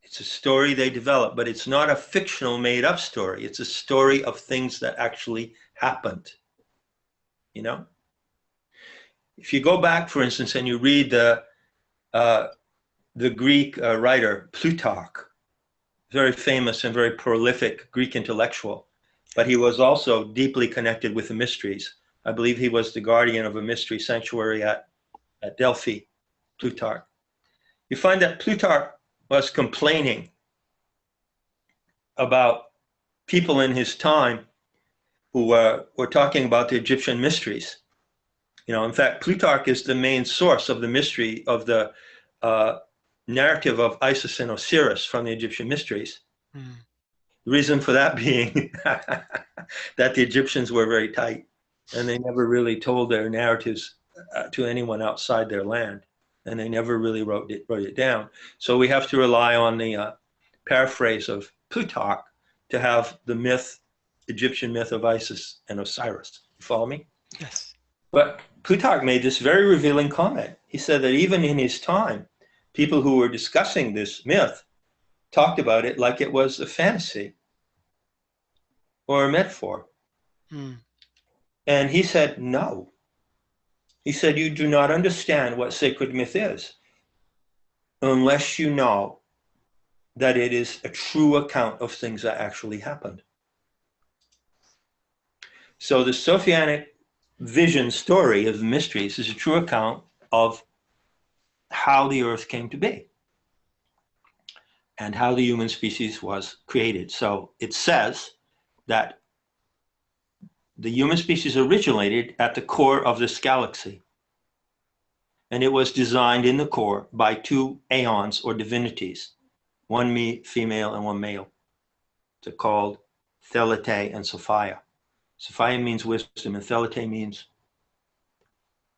It's a story they developed, but it's not a fictional made-up story. It's a story of things that actually happened, you know? If you go back, for instance, and you read the Greek writer Plutarch, very famous and very prolific Greek intellectual, but he was also deeply connected with the mysteries. I believe he was the guardian of a mystery sanctuary at Delphi, Plutarch. You find that Plutarch was complaining about people in his time who were talking about the Egyptian mysteries. You know, in fact, Plutarch is the main source of the mystery of the narrative of Isis and Osiris from the Egyptian mysteries. Mm. The reason for that being that the Egyptians were very tight and they never really told their narratives to anyone outside their land, and they never really wrote it down. So we have to rely on the paraphrase of Plutarch to have the myth, Egyptian myth of Isis and Osiris. You follow me? Yes. But Plutarch made this very revealing comment. He said that even in his time, people who were discussing this myth talked about it like it was a fantasy or a metaphor. Mm. And he said, no. He said, you do not understand what sacred myth is unless you know that it is a true account of things that actually happened. So the Sophianic vision story of the mysteries is a true account of how the earth came to be and how the human species was created. So it says that the human species originated at the core of this galaxy, and it was designed in the core by two aeons or divinities, one female and one male. They're called Thelete and Sophia. Sophia means wisdom, and Thelete means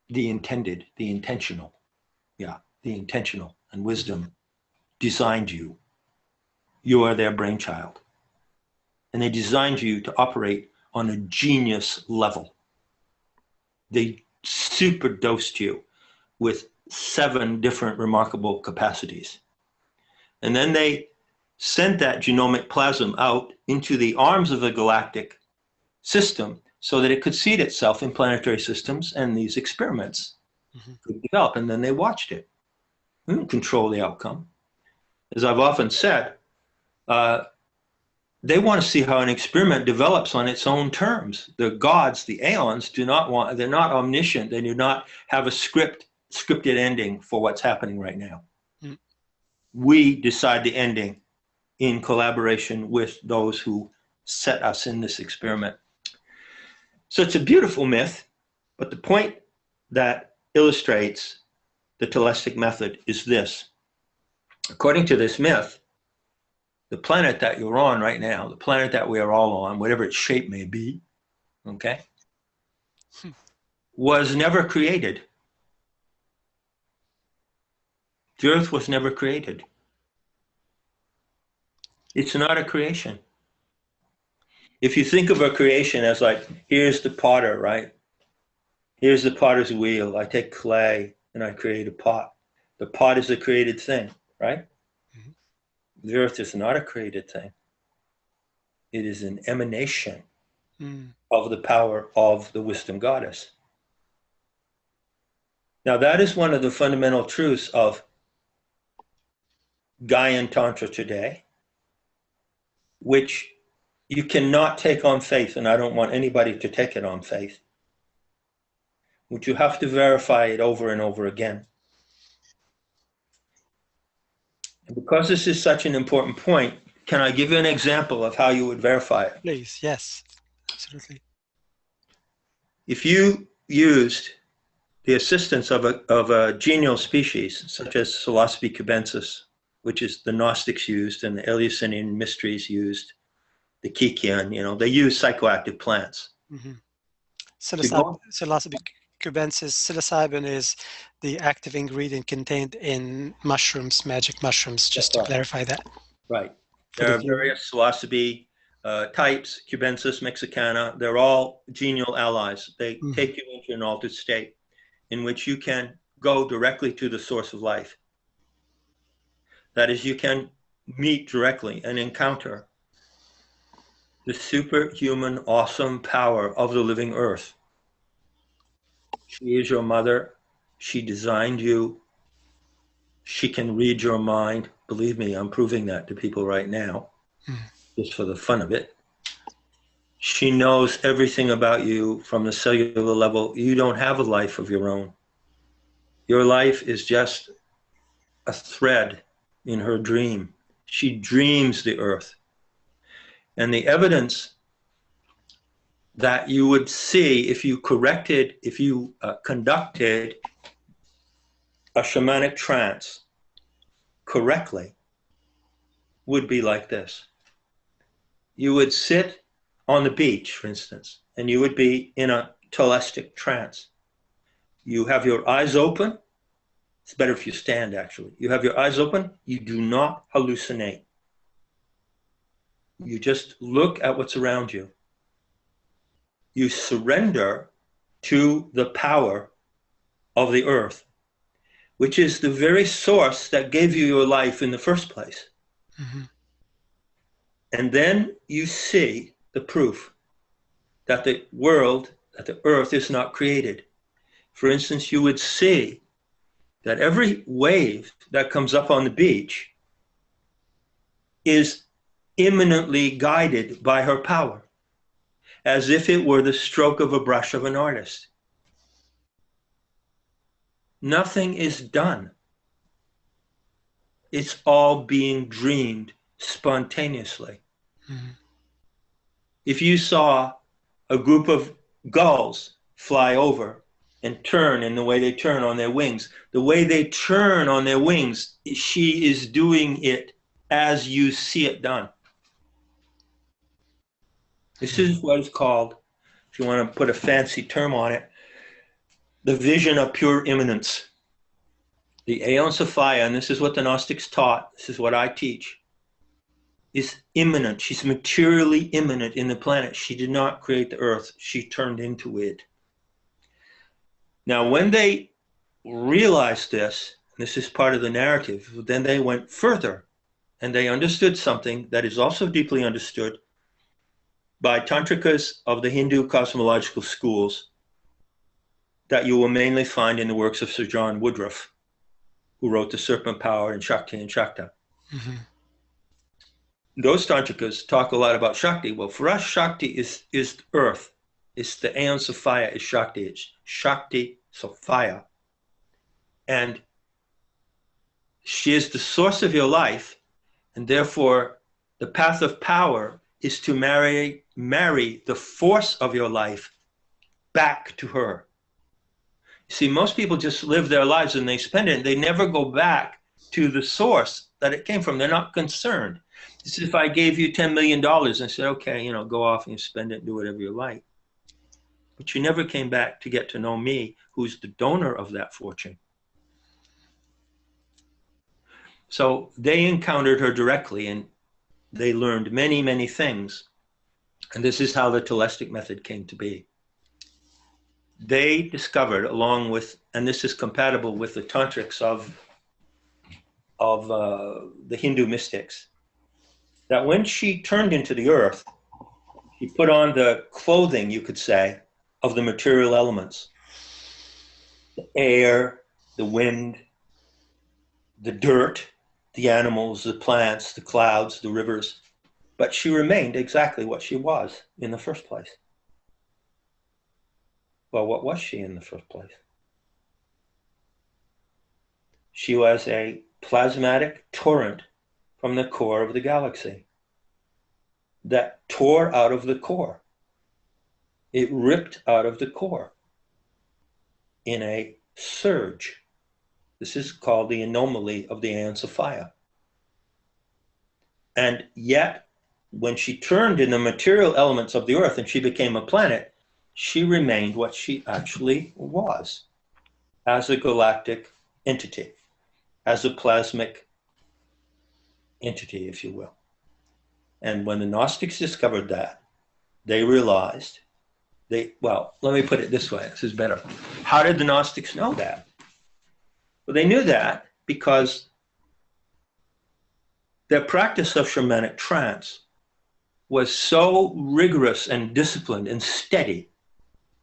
the intended, the intentional. Yeah, the intentional. And wisdom designed you. You are their brainchild. And they designed you to operate on a genius level. They superdosed you with 7 different remarkable capacities. And then they sent that genomic plasm out into the arms of the galactic system so that it could seed itself in planetary systems, and these experiments could develop. And then they watched it. We don't control the outcome. As I've often said, they want to see how an experiment develops on its own terms. The gods, the aeons, they're not omniscient. They do not have a scripted ending for what's happening right now. Mm. We decide the ending in collaboration with those who set us in this experiment. So it's a beautiful myth, but the point that illustrates the Telestic method is this. According to this myth, the planet that you're on right now, the planet that we are all on, whatever its shape may be, okay, was never created. The earth was never created. It's not a creation. If you think of a creation as like, here's the potter, right? Here's the potter's wheel. I take clay and I create a pot. The pot is a created thing, right? Mm-hmm. The earth is not a created thing. It is an emanation of the power of the wisdom goddess. Now, that is one of the fundamental truths of Gaian Tantra today, which you cannot take on faith, and I don't want anybody to take it on faith, which you have to verify it over and over again. And because this is such an important point, can I give you an example of how you would verify it? Please, yes, absolutely. If you used the assistance of a genial species, such as Psilocybe cubensis, which is the Gnostics used and the Eleusinian mysteries used, the Kikian, they use psychoactive plants. Mm-hmm. Psilocybe cubensis, psilocybin is the active ingredient contained in mushrooms, magic mushrooms, just to clarify that. Right. There are various psilocybe types, cubensis, mexicana. They're all genial allies. They take you into an altered state in which you can go directly to the source of life. That is, you can meet directly and encounter the superhuman, awesome power of the living earth. She is your mother. She designed you. She can read your mind. Believe me, I'm proving that to people right now, just for the fun of it. She knows everything about you from the cellular level. You don't have a life of your own. Your life is just a thread in her dream. She dreams the earth. And the evidence that you would see if you conducted a shamanic trance correctly would be like this. You would sit on the beach, for instance, and you would be in a Telestic trance. You have your eyes open. It's better if you stand, actually. You have your eyes open. You do not hallucinate. You just look at what's around you. You surrender to the power of the earth, which is the very source that gave you your life in the first place. Mm-hmm. And then you see the proof that the world, that the earth is not created. For instance, you would see that every wave that comes up on the beach is imminently guided by her power, as if it were the stroke of a brush of an artist. Nothing is done. It's all being dreamed spontaneously. Mm-hmm. If you saw a group of gulls fly over and turn in the way they turn on their wings, the way they turn on their wings, she is doing it as you see it done. This is what is called, if you want to put a fancy term on it, the vision of pure immanence. The Aeon Sophia, and this is what the Gnostics taught, this is what I teach, is immanent. She's materially immanent in the planet. She did not create the earth. She turned into it. Now, when they realized this is part of the narrative, then they went further and they understood something that is also deeply understood by Tantrikas of the Hindu cosmological schools that you will mainly find in the works of Sir John Woodruff, who wrote The Serpent Power and Shakti and Shakta. Mm-hmm. Those Tantrikas talk a lot about Shakti. Well, for us, Shakti is earth. It's the Aeon Sophia is Shakti. It's Shakti Sophia. And she is the source of your life, and therefore the path of power is to marry the force of your life back to her. You see, most people just live their lives and they spend it, and they never go back to the source that it came from. They're not concerned. It's if I gave you $10 million and said, okay, go off and you spend it and do whatever you like. But you never came back to get to know me, who's the donor of that fortune. So they encountered her directly and they learned many, many things. And this is how the Telestic method came to be. They discovered, along with, and this is compatible with the Tantrics of the Hindu mystics, that when she turned into the earth, she put on the clothing, you could say, of the material elements. The air, the wind, the dirt, the animals, the plants, the clouds, the rivers. But she remained exactly what she was in the first place. Well, what was she in the first place? She was a plasmatic torrent from the core of the galaxy that tore out of the core. It ripped out of the core in a surge. This is called the anomaly of the Aeon Sophia. And yet, when she turned in the material elements of the earth and she became a planet, she remained what she actually was, as a galactic entity, as a plasmic entity, if you will. And when the Gnostics discovered that, they realized, well, let me put it this way, this is better. How did the Gnostics know that? Well, they knew that because their practice of shamanic trance was so rigorous and disciplined and steady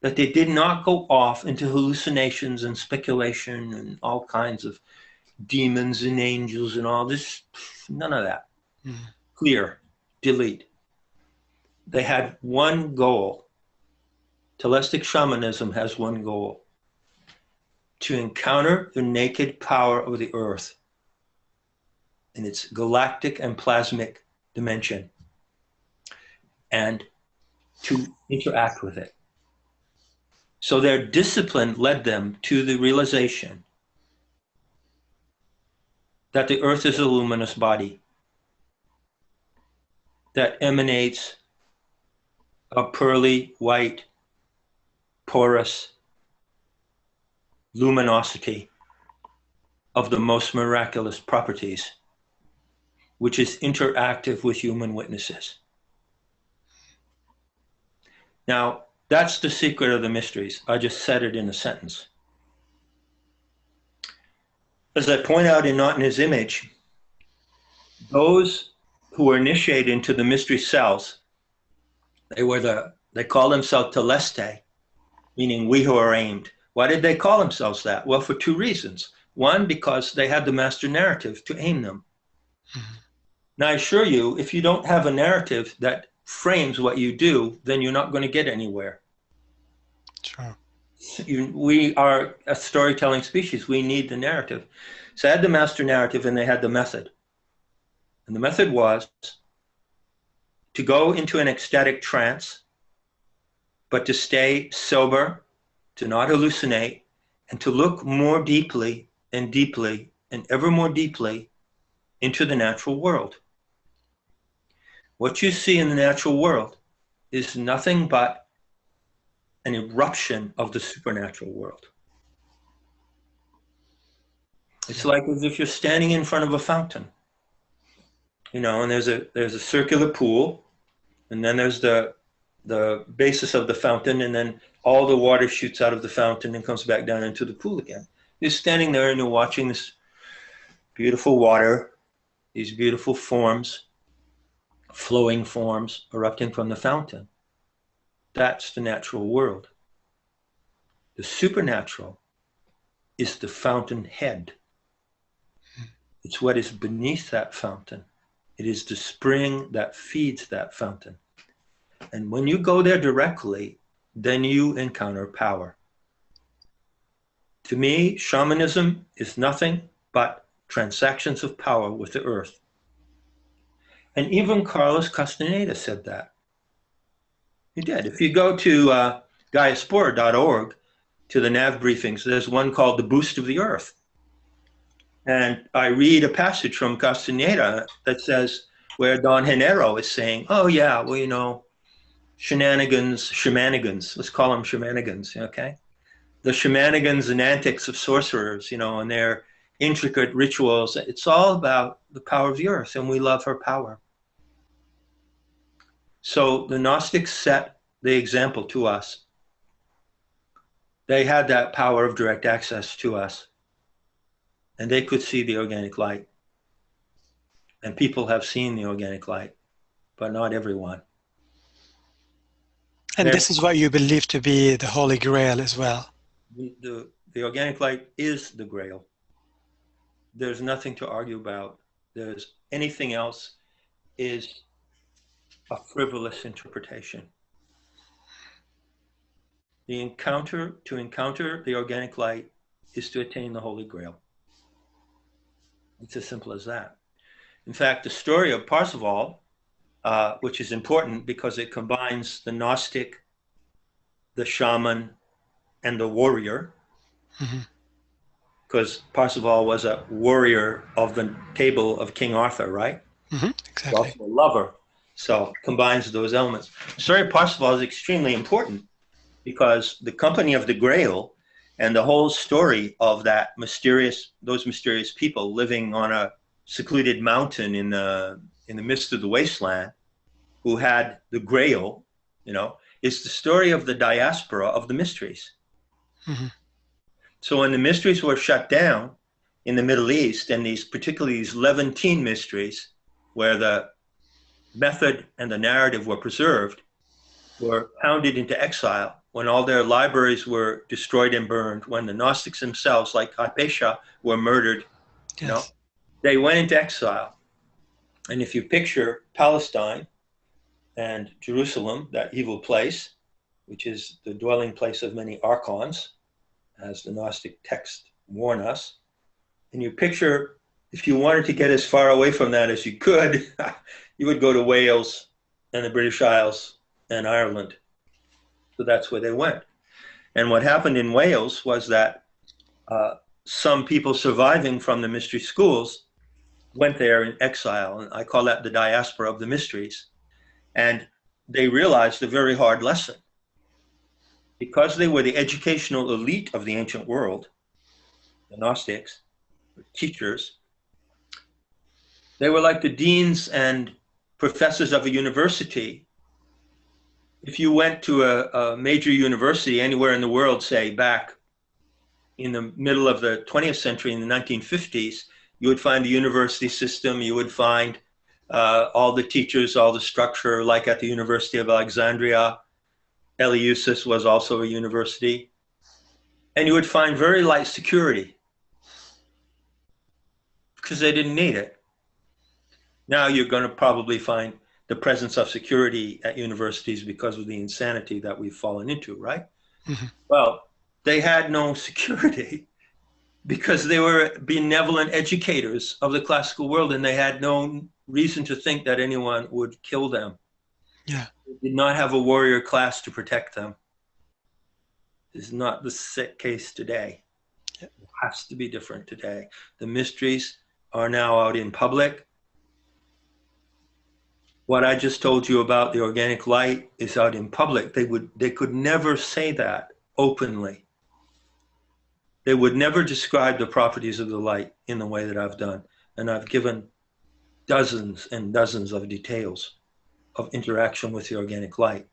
that they did not go off into hallucinations and speculation and all kinds of demons and angels and all this. None of that. Clear, delete. They had one goal. Telestic shamanism has one goal: to encounter the naked power of the earth in its galactic and plasmic dimension, and to interact with it. So their discipline led them to the realization that the earth is a luminous body that emanates a pearly white, porous luminosity of the most miraculous properties, which is interactive with human witnesses. Now, that's the secret of the mysteries. I just said it in a sentence. As I point out in Not in His Image, those who were initiated into the mystery cells, they call themselves Telestic, meaning we who are aimed. Why did they call themselves that? Well, for two reasons. One, because they had the master narrative to aim them. Now, I assure you, if you don't have a narrative that frames what you do, then you're not going to get anywhere. Sure. We are a storytelling species. We need the narrative. So I had the master narrative and they had the method. And the method was to go into an ecstatic trance, but to stay sober, to not hallucinate, and to look more deeply and deeply and ever more deeply into the natural world. What you see in the natural world is nothing but an eruption of the supernatural world. It's like as if you're standing in front of a fountain, and there's a circular pool, and then there's the basis of the fountain, and then all the water shoots out of the fountain and comes back down into the pool again. You're standing there and you're watching this beautiful water, these beautiful forms, flowing forms erupting from the fountain. That's the natural world. The supernatural is the fountain head. It's what is beneath that fountain. It is the spring that feeds that fountain. And when you go there directly, then you encounter power. To me, shamanism is nothing but transactions of power with the earth. And even Carlos Castaneda said that. He did. If you go to Gaiaspora.org, to the nav briefings, there's one called The Boost of the Earth. And I read a passage from Castaneda that says, where Don Genero is saying, oh yeah, well, shenanigans, let's call them shenanigans, okay? The shenanigans and antics of sorcerers, and their intricate rituals. It's all about the power of the earth, and we love her power. So the Gnostics set the example to us. They had that power of direct access to us, and they could see the organic light. And people have seen the organic light, but not everyone. And this is what you believe to be the Holy Grail as well. The organic light is the Grail. There's nothing to argue about. There's anything else is a frivolous interpretation. To encounter the organic light is to attain the Holy Grail. It's as simple as that. In fact, the story of Parzival, which is important because it combines the Gnostic, the shaman, and the warrior, because Parzival was a warrior of the table of King Arthur, right? Exactly. Also a lover, so combines those elements. The story of Parzival is extremely important because the company of the Grail and the whole story of those mysterious people living on a secluded mountain in the midst of the wasteland, who had the Grail, is the story of the diaspora of the mysteries. So when the mysteries were shut down in the Middle East, and particularly these Levantine mysteries, where the method and the narrative were preserved, were pounded into exile when all their libraries were destroyed and burned, when the Gnostics themselves, like Hypatia, were murdered. Yes. They went into exile. And if you picture Palestine and Jerusalem, that evil place, which is the dwelling place of many archons, as the Gnostic texts warn us, and you picture, if you wanted to get as far away from that as you could, you would go to Wales and the British Isles and Ireland. So that's where they went. And what happened in Wales was that some people surviving from the mystery schools went there in exile. And I call that the diaspora of the mysteries. And they realized a very hard lesson. Because they were the educational elite of the ancient world, the Gnostics, the teachers, they were like the deans and professors of a university. If you went to a major university anywhere in the world, say back in the middle of the 20th century, in the 1950s, you would find the university system, you would find all the teachers, all the structure, like at the University of Alexandria. Eleusis was also a university. And you would find very light security because they didn't need it. Now you're going to probably find the presence of security at universities because of the insanity that we've fallen into, right? Mm-hmm. Well, they had no security because they were benevolent educators of the classical world, and they had no reason to think that anyone would kill them. Yeah. They did not have a warrior class to protect them. This is not the case today. Yeah. It has to be different today. The mysteries are now out in public. What I just told you about the organic light is out in public. They could never say that openly. They would never describe the properties of the light in the way that I've done. And I've given dozens and dozens of details of interaction with the organic light.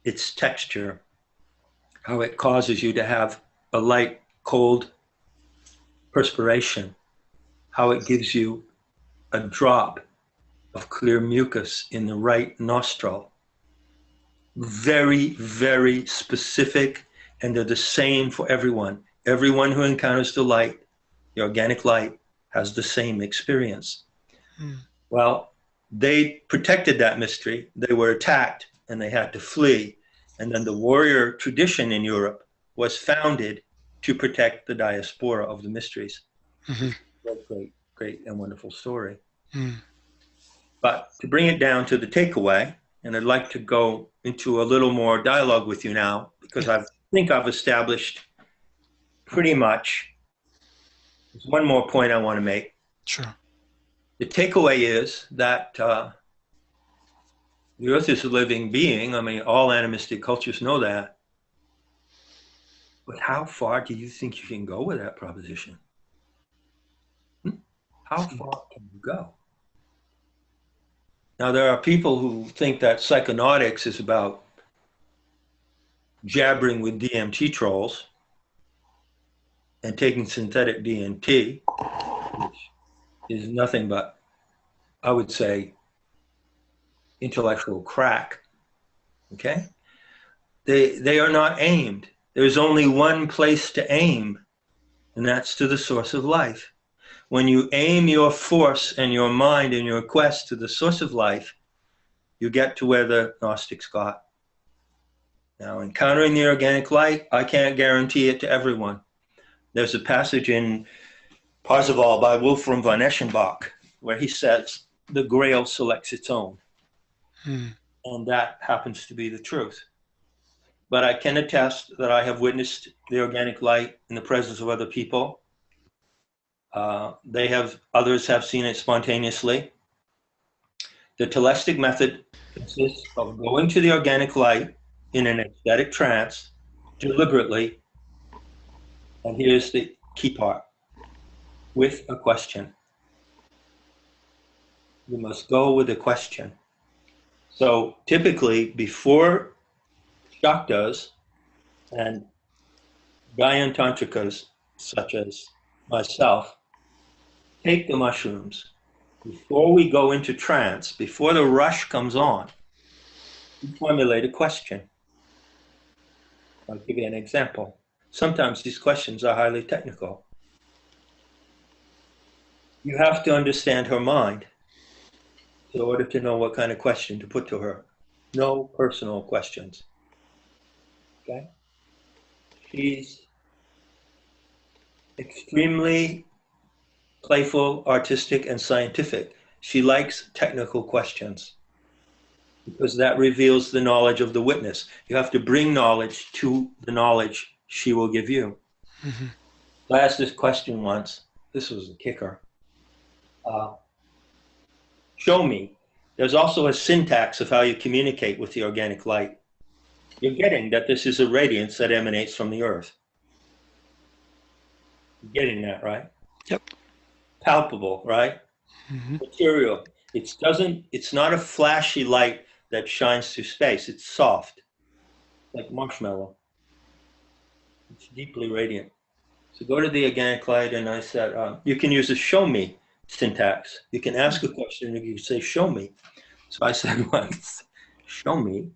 Its texture, how it causes you to have a light, cold perspiration, how it gives you a drop of clear mucus in the right nostril. Very, very specific, and they're the same for everyone. Everyone who encounters the light, the organic light, has the same experience. Well, they protected that mystery. They were attacked and they had to flee. And then the warrior tradition in Europe was founded to protect the diaspora of the mysteries. Mm-hmm. Great, great and wonderful story. But to bring it down to the takeaway, and I'd like to go into a little more dialogue with you now, because I think I've established pretty much. There's one more point I want to make. Sure. The takeaway is that the Earth is a living being. I mean, all animistic cultures know that. But how far do you think you can go with that proposition? How far can you go? Now, there are people who think that psychonautics is about jabbering with DMT trolls and taking synthetic DMT, which is nothing but, I would say, intellectual crack. Okay? They are not aimed. There's only one place to aim, and that's to the source of life. When you aim your force and your mind and your quest to the source of life, you get to where the Gnostics got. Now, encountering the organic light, I can't guarantee it to everyone. There's a passage in Parzival by Wolfram von Eschenbach where he says, the grail selects its own. And that happens to be the truth. But I can attest that I have witnessed the organic light in the presence of other people. Others have seen it spontaneously. The Telestic method consists of going to the organic light in an ecstatic trance deliberately, and here's the key part, with a question. You must go with a question. So typically, before Shaktas and Gaian Tantricas, such as myself, take the mushrooms Before we go into trance, before the rush comes on, you formulate a question. I'll give you an example. Sometimes these questions are highly technical. You have to understand her mind in order to know what kind of question to put to her. No personal questions. Okay? She's extremely playful, artistic, and scientific. She likes technical questions because that reveals the knowledge of the witness. You have to bring knowledge to the knowledge she will give you. Mm-hmm. I asked this question once. This was a kicker. Show me. There's also a syntax of how you communicate with the organic light. You're getting that this is a radiance that emanates from the earth. You're getting that, right? Yep. Palpable, right? Mm-hmm. Material. It's not a flashy light that shines through space. It's soft, like marshmallow. It's deeply radiant. So go to the organic light, and I said, you can use a show me syntax. You can ask a question, and you can say, show me. So I said once, show me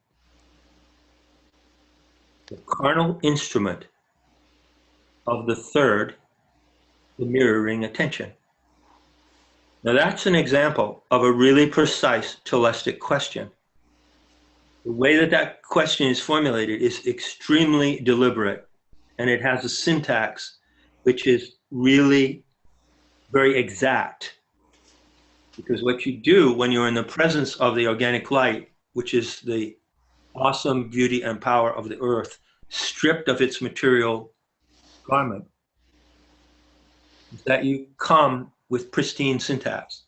the carnal instrument of the third, the mirroring attention. Now that's an example of a really precise telestic question. The way that that question is formulated is extremely deliberate, and it has a syntax which is really very exact. Because what you do when you're in the presence of the organic light, which is the awesome beauty and power of the earth, stripped of its material garment, is that you come with pristine syntax.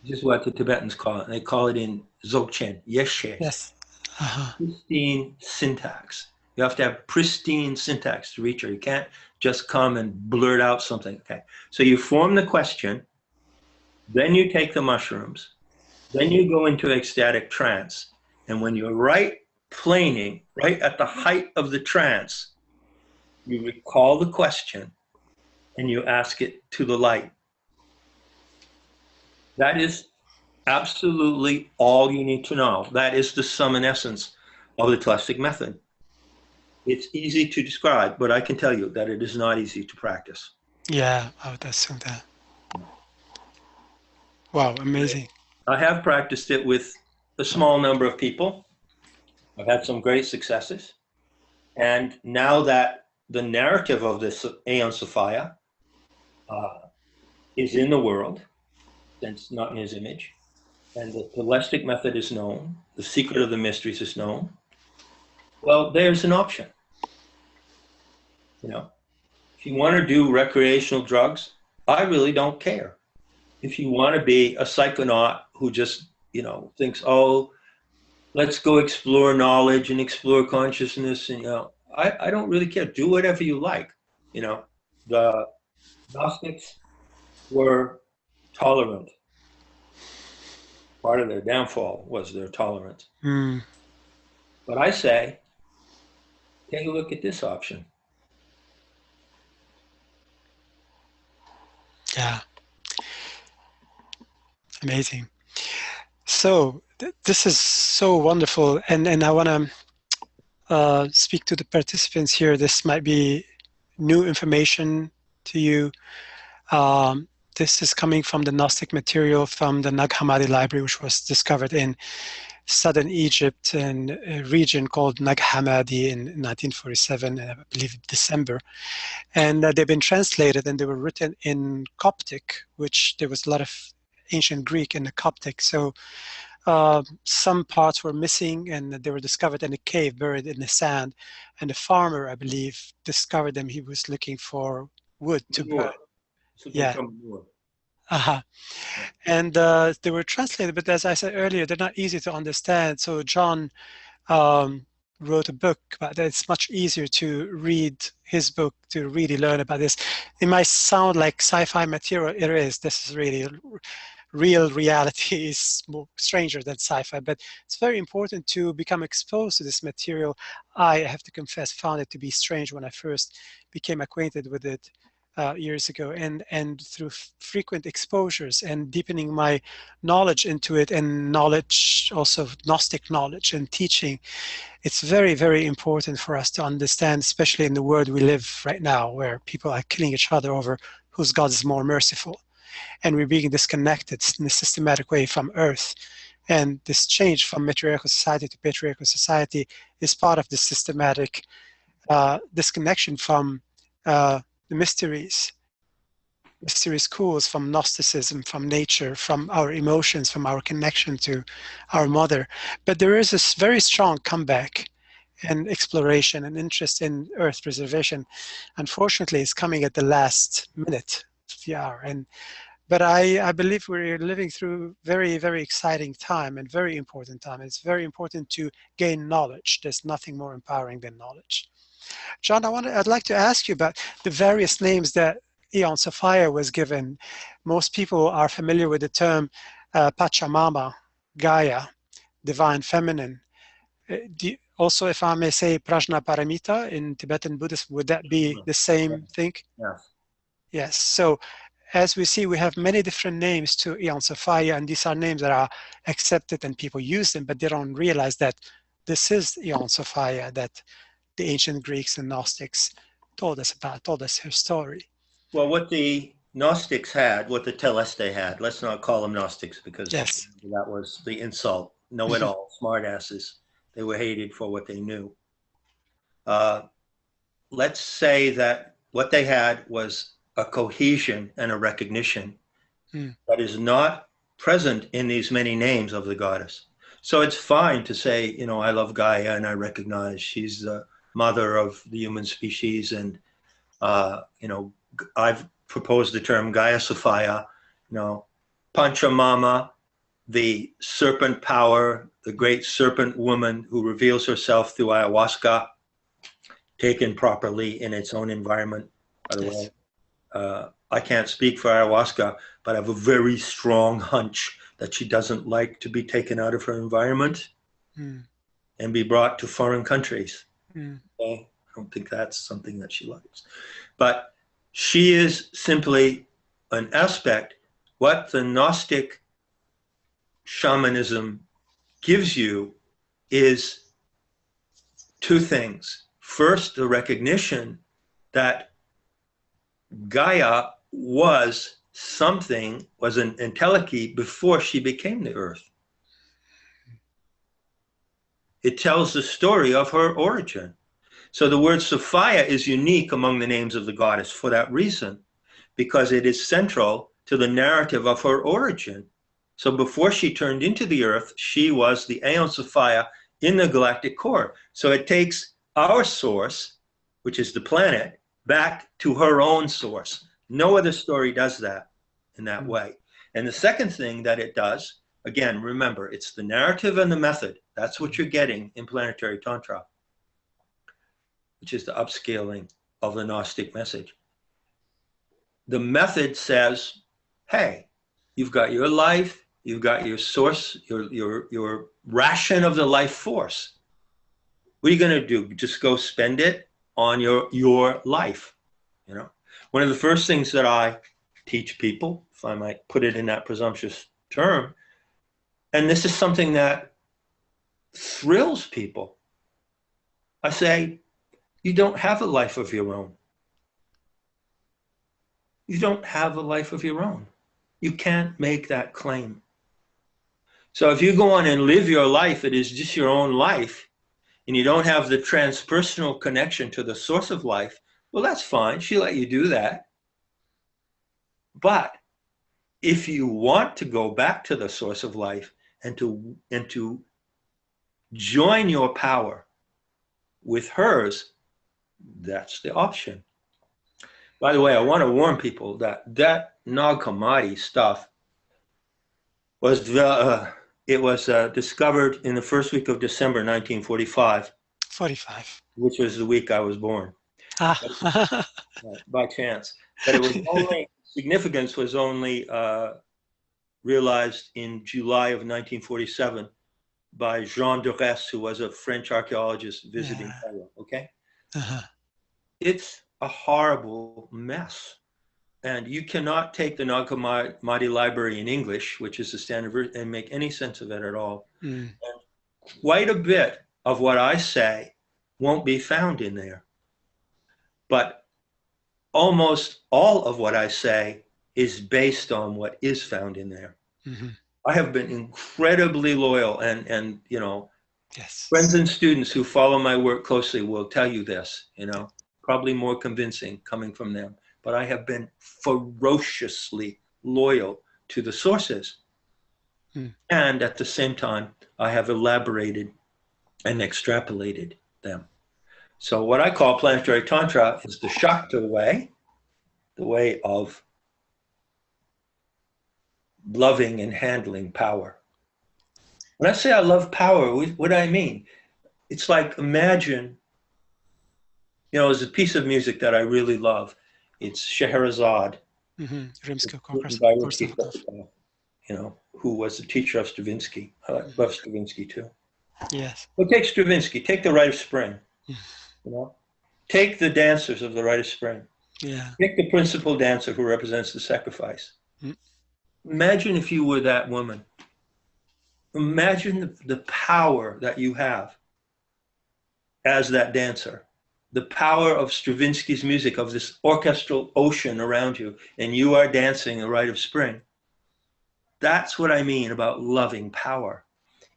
This is what the Tibetans call it. They call it in Dzogchen, yeshe. Yes. Uh-huh. Pristine syntax. You have to have pristine syntax to reach her. You can't just come and blurt out something. Okay. So you form the question, then you take the mushrooms, then you go into ecstatic trance. And when you're right planing, right at the height of the trance, you recall the question and you ask it to the light. That is absolutely all you need to know. That is the sum and essence of the Telestic method. It's easy to describe, but I can tell you that it is not easy to practice. Yeah, I would assume that. Wow, amazing. I have practiced it with a small number of people. I've had some great successes. And now that the narrative of this Aeon Sophia is in the world, since not in his image, and the Telestic method is known, the secret of the mysteries is known, well, there's an option. You know, if you want to do recreational drugs, I really don't care. If you want to be a psychonaut who just, thinks, oh, let's go explore knowledge and explore consciousness, and I don't really care. Do whatever you like. The Gnostics were tolerant. Part of their downfall was their tolerance. Mm. But I say, take a look at this option. Yeah. Amazing. So this is so wonderful, and I want to speak to the participants here. This might be new information to you. This is coming from the Gnostic material from the Nag Hammadi library, which was discovered in southern Egypt in a region called Nag Hammadi in 1947, I believe December. And they've been translated, and they were written in Coptic, which there was a lot of ancient Greek in the Coptic. So some parts were missing, and they were discovered in a cave buried in the sand. And the farmer, I believe, discovered them. He was looking for wood to burn. Yeah. Uh-huh. And they were translated, but as I said earlier, they're not easy to understand. So John wrote a book, but it's much easier to read his book to really learn about this. It might sound like sci-fi material. It is. This is really real reality is more stranger than sci-fi, but it's very important to become exposed to this material. I have to confess, found it to be strange when I first became acquainted with it. years ago, and through frequent exposures and deepening my knowledge into it, and knowledge also Gnostic knowledge and teaching, it's very, very important for us to understand, especially in the world we live right now, where people are killing each other over whose God is more merciful, and we're being disconnected in a systematic way from Earth. And this change from matriarchal society to patriarchal society is part of this systematic disconnection from the mysteries schools, from Gnosticism, from nature, from our emotions, from our connection to our mother. But there is this very strong comeback and exploration and interest in Earth preservation. Unfortunately, it's coming at the last minute of the hour. But I believe we're living through very, very exciting time and very important time. It's very important to gain knowledge. There's nothing more empowering than knowledge. John, I'd like to ask you about the various names that Aeon Sophia was given. Most people are familiar with the term Pachamama, Gaia, Divine Feminine. Also, if I may say, Prajna Paramita in Tibetan Buddhism, would that be the same thing? Yes. Yes. So, as we see, we have many different names to Aeon Sophia, and these are names that are accepted and people use them, but they don't realize that this is Aeon Sophia, that the ancient Greeks and Gnostics told us her story. Well, what the Gnostics had, what the Telestic had, let's not call them Gnostics because yes, that was the insult. Know-it-all, smartasses. They were hated for what they knew. Let's say that what they had was a cohesion and a recognition that is not present in these many names of the goddess. So it's fine to say, I love Gaia and I recognize she's the mother of the human species, and I've proposed the term Gaia Sophia, Panchamama, the serpent power, the great serpent woman who reveals herself through ayahuasca, taken properly in its own environment. By the way, I can't speak for ayahuasca, but I have a very strong hunch that she doesn't like to be taken out of her environment and be brought to foreign countries. Okay? I don't think that's something that she likes. But she is simply an aspect. What the Gnostic shamanism gives you is two things. First, the recognition that Gaia was an entelechy before she became the earth. It tells the story of her origin. So the word Sophia is unique among the names of the goddess for that reason, because it is central to the narrative of her origin. So before she turned into the earth, she was the Aeon Sophia in the galactic core. So it takes our source, which is the planet, back to her own source. No other story does that in that way. And the second thing that it does, again, remember, it's the narrative and the method. That's what you're getting in planetary Tantra, which is the upscaling of the Gnostic message. The method says, hey, you've got your life, you've got your source, your ration of the life force. What are you going to do? Just go spend it on your life? One of the first things that I teach people, if I might put it in that presumptuous term, and this is something that thrills people, I say, you don't have a life of your own. You don't have a life of your own. You can't make that claim. So if you go on and live your life, it is just your own life, and you don't have the transpersonal connection to the source of life, well, that's fine. She let you do that. But if you want to go back to the source of life and to join your power with hers, that's the option. By the way, I want to warn people that Nag Hammadi stuff was discovered in the first week of December 1945. 45. Which was the week I was born. By chance. But it was only, significance was only realized in July of 1947 by Jean Jaurès, who was a French archaeologist visiting Cairo. Okay? It's a horrible mess. And you cannot take the Nag Hammadi library in English, which is the standard, and make any sense of it at all. Mm. And quite a bit of what I say won't be found in there. But almost all of what I say is based on what is found in there. Mm-hmm. I have been incredibly loyal, and you know, Yes. friends and students who follow my work closely will tell you this, you know, probably more convincing coming from them. But I have been ferociously loyal to the sources. Mm. And at the same time, I have elaborated and extrapolated them. So what I call planetary Tantra is the Shakta way, the way of loving and handling power. When I say I love power, what do I mean? It's like, imagine, you know, there's a piece of music that I really love. It's Scheherazade, written by Rimsky-Korsakov, you know, who was the teacher of Stravinsky. I love Stravinsky too. Yes. Well, take Stravinsky, take the Rite of Spring, you know, take the dancers of the Rite of Spring. Yeah. Take the principal dancer who represents the sacrifice. Mm. Imagine if you were that woman. Imagine the power that you have as that dancer, the power of Stravinsky's music, of this orchestral ocean around you, and you are dancing a Rite of Spring. That's what I mean about loving power.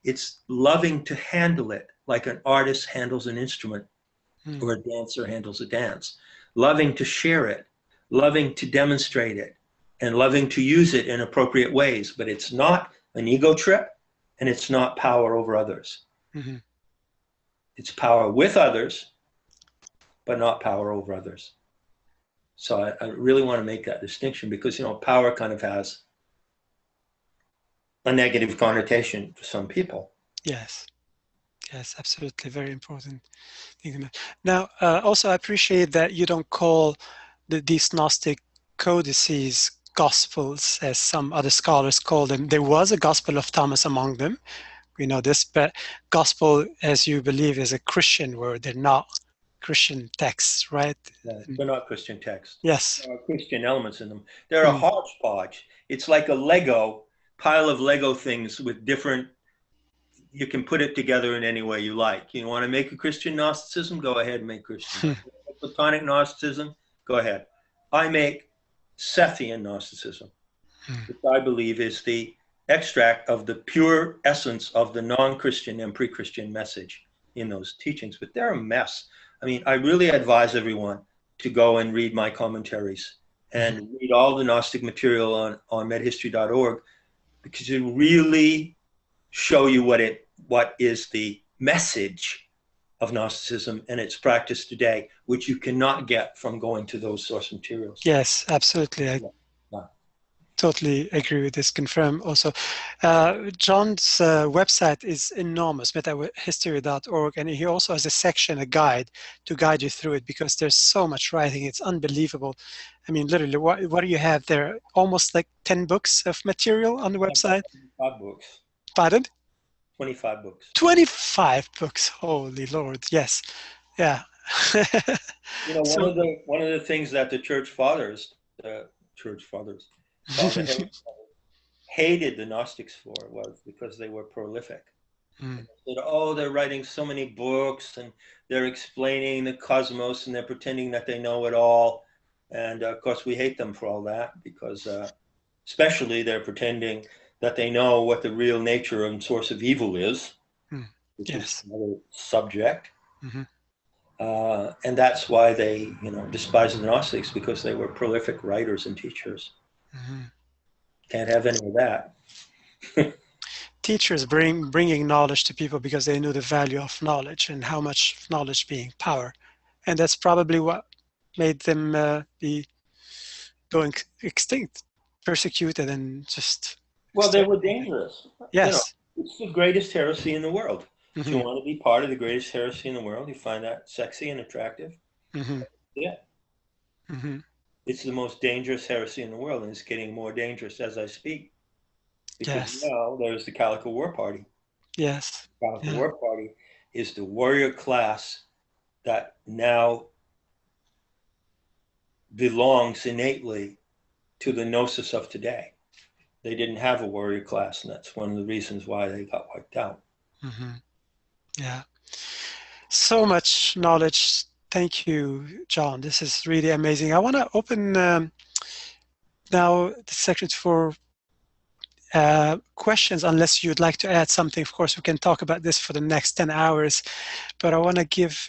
It's loving to handle it like an artist handles an instrument or a dancer handles a dance. Loving to share it, loving to demonstrate it, and loving to use it in appropriate ways. But it's not an ego trip, and it's not power over others. Mm-hmm. It's power with others, but not power over others. So I really want to make that distinction because, you know, power kind of has a negative connotation for some people. Yes. Yes, absolutely. Very important thing. Now, also, I appreciate that you don't call these Gnostic codices gospels, as some other scholars call them. There was a gospel of Thomas among them. We know this, but gospel, as you believe, is a Christian word. They're not Christian texts, right? Yeah, they're not Christian texts. Yes. There are Christian elements in them. They're a hodgepodge. It's like a Lego pile of Lego things with different. You can put it together in any way you like. You want to make a Christian Gnosticism? Go ahead and make Christian. Platonic Gnosticism? Go ahead. I make Sethian Gnosticism, which I believe is the extract of the pure essence of the non-Christian and pre-Christian message in those teachings. But they're a mess. I mean, I really advise everyone to go and read my commentaries and read all the Gnostic material on medhistory.org, because it really show you what is the message of Gnosticism and its practice today, which you cannot get from going to those source materials. Yes, absolutely. I totally agree with this. Confirm also. John's website is enormous, metahistory.org, and he also has a section, a guide, to guide you through it, because there's so much writing. It's unbelievable. I mean, literally, what do you have there? Almost like 10 books of material on the website? 25 books. Pardon? 25 books. 25 books. Holy Lord. Yes. Yeah. You know, one of the things that the church fathers hated the Gnostics for was because they were prolific. They said, oh, they're writing so many books and they're explaining the cosmos and they're pretending that they know it all. And of course, we hate them for all that, because especially they're pretending that they know what the real nature and source of evil is, which is another subject. And that's why they, you know, despise the Gnostics, because they were prolific writers and teachers. Can't have any of that. Teachers bringing knowledge to people because they knew the value of knowledge and how much knowledge being power. And that's probably what made them be going extinct, persecuted, and just... Well, they were dangerous. Yes. You know, it's the greatest heresy in the world. If you want to be part of the greatest heresy in the world, you find that sexy and attractive. Yeah. It's the most dangerous heresy in the world, and it's getting more dangerous as I speak. Because now there's the Calico War Party. Yes. The Calico War Party is the warrior class that now belongs innately to the Gnosis of today. They didn't have a warrior class, and that's one of the reasons why they got wiped out. Mm-hmm. Yeah. So much knowledge. Thank you, John. This is really amazing. I want to open now the section for questions, unless you'd like to add something. Of course, we can talk about this for the next 10 hours, but I want to give